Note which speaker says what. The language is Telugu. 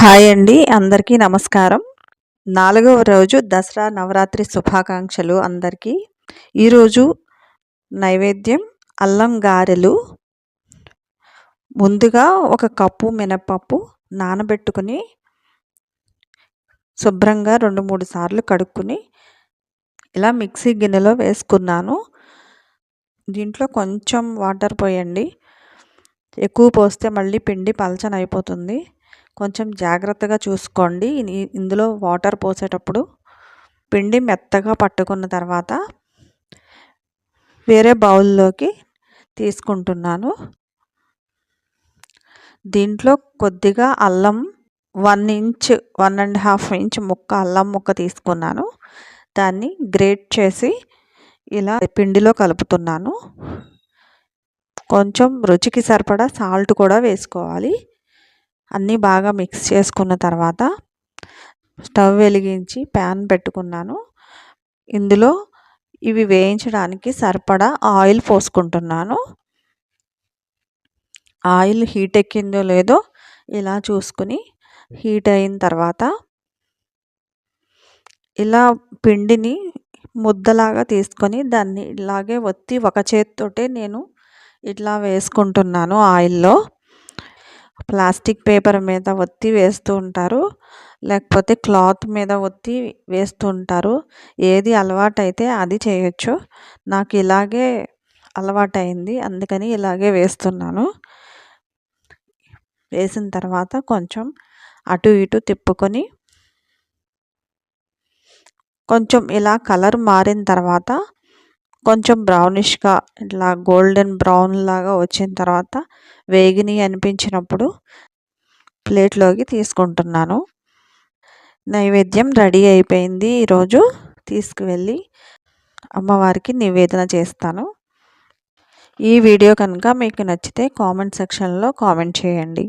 Speaker 1: హాయ్ అండి, అందరికీ నమస్కారం. 4వ రోజు దసరా నవరాత్రి శుభాకాంక్షలు అందరికీ. ఈరోజు నైవేద్యం అల్లం గారెలు. ముందుగా ఒక కప్పు మినపప్పు నానబెట్టుకుని శుభ్రంగా 2-3 సార్లు కడుక్కుని ఇలా మిక్సీ గిన్నెలో వేసుకున్నాను. దీంట్లో కొంచెం వాటర్ పోయండి. ఎక్కువ పోస్తే మళ్ళీ పిండి పలచనైపోతుంది. కొంచెం జాగ్రత్తగా చూసుకోండి. ఇందులో వాటర్ పోసేటప్పుడు పిండి మెత్తగా పట్టుకున్న తర్వాత వేరే బౌల్లోకి తీసుకుంటున్నాను. దీంట్లో కొద్దిగా అల్లం 1 ఇంచ్ 1.5 ఇంచ్ ముక్క అల్లం ముక్క తీసుకున్నాను. దాన్ని గ్రేట్ చేసి ఇలా పిండిలో కలుపుతున్నాను. కొంచెం రుచికి సరిపడా సాల్ట్ కూడా వేసుకోవాలి. అన్నీ బాగా మిక్స్ చేసుకున్న తర్వాత స్టవ్ వెలిగించి ప్యాన్ పెట్టుకున్నాను. ఇందులో ఇవి వేయించడానికి సరిపడా ఆయిల్ పోసుకుంటున్నాను. ఆయిల్ హీట్ ఎక్కిందో లేదో ఇలా చూసుకుని హీట్ అయిన తర్వాత ఇలా పిండిని ముద్దలాగా తీసుకొని దాన్ని ఇలాగే ఒత్తి ఒక చేతితోటే నేను ఇట్లా వేసుకుంటున్నాను. ఆయిల్లో ప్లాస్టిక్ పేపర్ మీద ఒత్తి వేస్తూ ఉంటారు, లేకపోతే క్లాత్ మీద ఒత్తి వేస్తూ ఉంటారు. ఏది అలవాటైతే అది చేయొచ్చు. నాకు ఇలాగే అలవాటైంది, అందుకని ఇలాగే వేస్తున్నాను. వేసిన తర్వాత కొంచెం అటు ఇటు తిప్పుకొని కొంచెం ఇలా కలర్ మారిన తర్వాత కొంచెం బ్రౌనిష్గా ఇట్లా గోల్డెన్ బ్రౌన్ లాగా వచ్చిన తర్వాత వేగిని అనిపించినప్పుడు ప్లేట్లోకి తీసుకుంటున్నాను. నైవేద్యం రెడీ అయిపోయింది. ఈరోజు తీసుకువెళ్ళి అమ్మవారికి నివేదన చేస్తాను. ఈ వీడియో కనుక మీకు నచ్చితే కామెంట్ సెక్షన్లో కామెంట్ చేయండి.